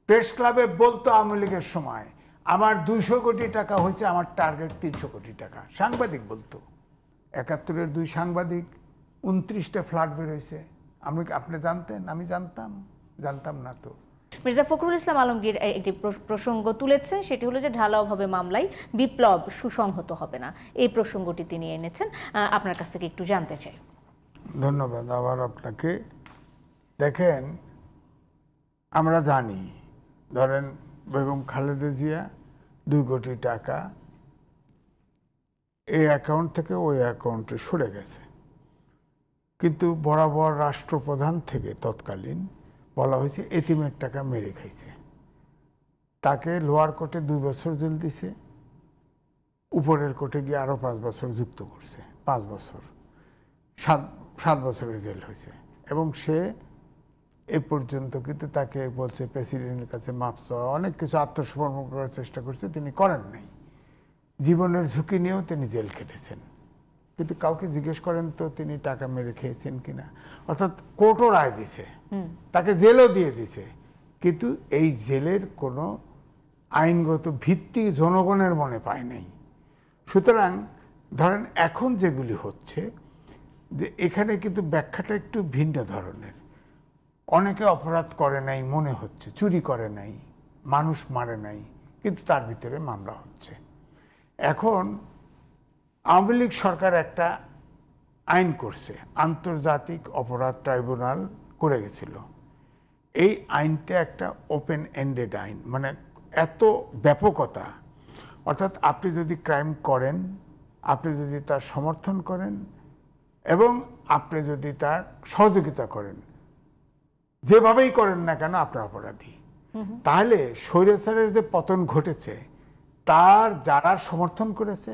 Press ক্লাবে বলতো আওয়ামী লীগের সময় আমার 200 কোটি টাকা হয়েছে, আমার টার্গেট 300 কোটি টাকা। সাংবাদিক বলতো। 71-এর 2 সাংবাদিক, 29টা ফ্ল্যাট বেরোইছে। আপনি জানতেন? আমি জানতাম না তো। মির্জা ফখরুল ইসলাম আলমগীর একটি প্রসঙ্গ তুলেছেন, সেটি হলো যে ঢালাওভাবে মামলায় বিপ্লব সুসংহত হবে না। এই প্রসঙ্গটি তিনি এনেছেন, আপনার কাছ থেকে একটু জানতে চাই। ধন্যবাদ আবার আপনাকে। দেখেন, আমরা জানি, ধরেন বেগম খালেদা জিয়া 2 কোটি টাকা এই অ্যাকাউন্ট থেকে ওই অ্যাকাউন্টে সরে গেছে, কিন্তু বরাবর রাষ্ট্রপ্রধান থেকে তৎকালীন বলা হয়েছে এতিমের টাকা মেরে খাইছে। তাকে লোয়ার কোর্টে 2 বছর জেল দিছে, উপরের কোর্টে গিয়ে আরও 5 বছর যুক্ত করছে। 5 বছর, 7 বছরের জেল হয়েছে। এবং সে এ পর্যন্ত কিন্তু তাকে বলছে প্রেসিডেন্টের কাছে মাপ চাওয়া, অনেক কিছু আত্মসমর্পণ করার চেষ্টা করছে, তিনি করেন নাই। জীবনের ঝুঁকি নিয়েও তিনি জেল খেটেছেন, কিন্তু কাউকে জিজ্ঞেস করেন তো তিনি টাকা মেরে খেয়েছেন কিনা। অর্থাৎ কোর্টও রায় দিছে, তাকে জেলও দিয়ে দিছে, কিন্তু এই জেলের কোনো আইনগত ভিত্তি জনগণের মনে পায় নাই। সুতরাং ধরেন এখন যেগুলি হচ্ছে, যে এখানে কিন্তু ব্যাখ্যাটা একটু ভিন্ন ধরনের। অনেকে অপরাধ করে নাই মনে হচ্ছে, চুরি করে নাই, মানুষ মারে নাই, কিন্তু তার ভিতরে মামলা হচ্ছে। এখন আওয়ামী লীগ সরকার একটা আইন করছে, আন্তর্জাতিক অপরাধ ট্রাইব্যুনাল করে গেছিল। এই আইনটা একটা ওপেন এন্ডেড আইন, মানে এত ব্যাপকতা। অর্থাৎ আপনি যদি ক্রাইম করেন, আপনি যদি তার সমর্থন করেন এবং আপনি যদি তার সহযোগিতা করেন, যেভাবেই করেন না কেন আপনি অপরাধী। তাহলে স্বৈরাচারের যে পতন ঘটেছে, তার যারা সমর্থন করেছে,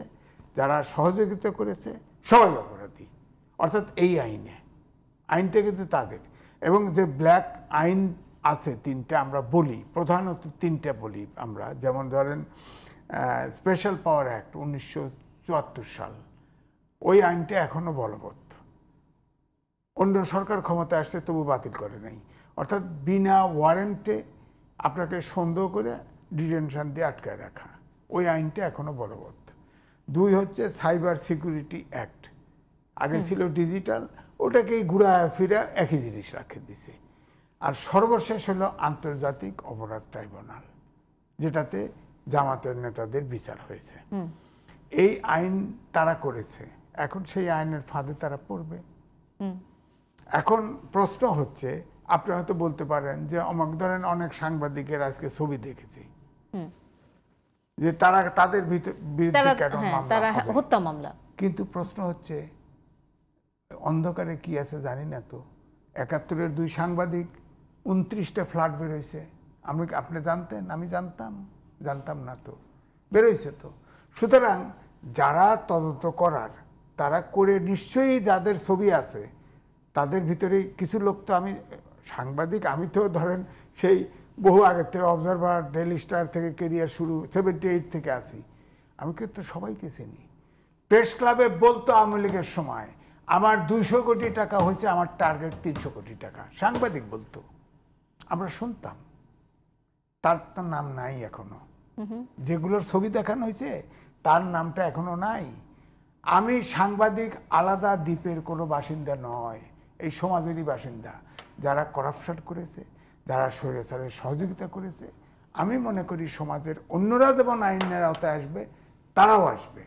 যারা সহযোগিতা করেছে, সবাই অপরাধী। অর্থাৎ এই আইনটা কিন্তু তাদের। এবং যে ব্ল্যাক আইন আছে 3টা, আমরা বলি প্রধানত 3টা বলি আমরা, যেমন ধরেন স্পেশাল পাওয়ার অ্যাক্ট 1974 সাল, ওই আইনটা এখনো বলবৎ। অন্য সরকার ক্ষমতা আসছে তবু বাতিল করে নাই। অর্থাৎ বিনা ওয়ারেন্টে আপনাকে সন্দেহ করে ডিটেনশন দিয়ে আটকায় রাখা, ওই আইনটা এখনো বলবৎ। 2 হচ্ছে সাইবার সিকিউরিটি অ্যাক্ট, আগে ছিল ডিজিটাল, ওটাকেই ঘুরায় ফিরে একই জিনিস রাখে দিছে। আর সর্বশেষ হলো আন্তর্জাতিক অপরাধ ট্রাইব্যুনাল, যেটাতে জামাতের নেতাদের বিচার হয়েছে। এই আইন তারা করেছে, এখন সেই আইনের ফাঁদে তারা পড়বে। এখন প্রশ্ন হচ্ছে, আপনি হয়তো বলতে পারেন যে অমুক, ধরেন অনেক সাংবাদিকের আজকে ছবি দেখেছি যে তারা তাদের বিরুদ্ধে কেন মামলা হবে, হত্যা মামলা। কিন্তু প্রশ্ন হচ্ছে অন্ধকারে কি আছে জানি না তো। 71-এর 2 সাংবাদিক, 29টা ফ্ল্যাট বেরোইছে। আপনি জানতেন? আমি জানতাম না তো, বেরোইছে তো। সুতরাং যারা তদন্ত করার তারা করে, নিশ্চয়ই যাদের ছবি আছে তাদের ভিতরে কিছু লোক তো, আমি সাংবাদিক, আমি তো ধরেন সেই বহু আগের থেকে অবজারভার, ডেইলি স্টার থেকে কেরিয়ার শুরু, 78 থেকে আছি, আমি কিন্তু সবাইকে চিনি। প্রেস ক্লাবে বলতো আওয়ামী লীগের সময় আমার 200 কোটি টাকা হয়েছে, আমার টার্গেট 300 কোটি টাকা। সাংবাদিক বলতো, আমরা শুনতাম। তার নাম নাই এখনো। যেগুলোর ছবি দেখানো হয়েছে তার নামটা এখনো নাই। আমি সাংবাদিক আলাদা দ্বীপের কোনো বাসিন্দা নয়, এই সমাজেরই বাসিন্দা। যারা করাপশন করেছে, যারা স্বৈরাচারের সহযোগিতা করেছে, আমি মনে করি সমাজের অন্যরা যেমন আইনের আওতায় আসবে, তারাও আসবে।